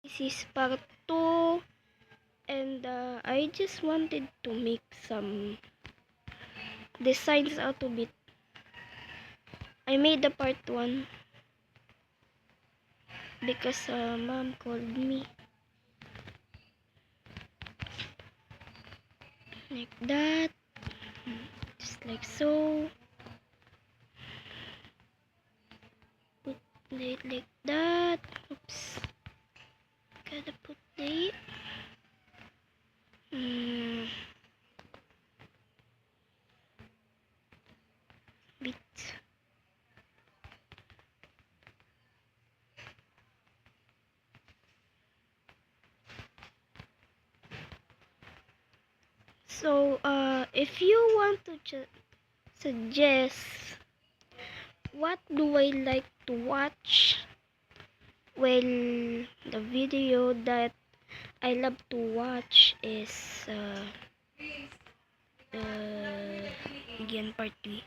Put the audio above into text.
This is part 2, and I just wanted to make some designs out of it. I made the part 1 because mom called me. Like that, just like so. Put it like that. Oops. Gotta put it. Bit. So, if you want to suggest what do I like to watch, well, the video that I love to watch is again part 3.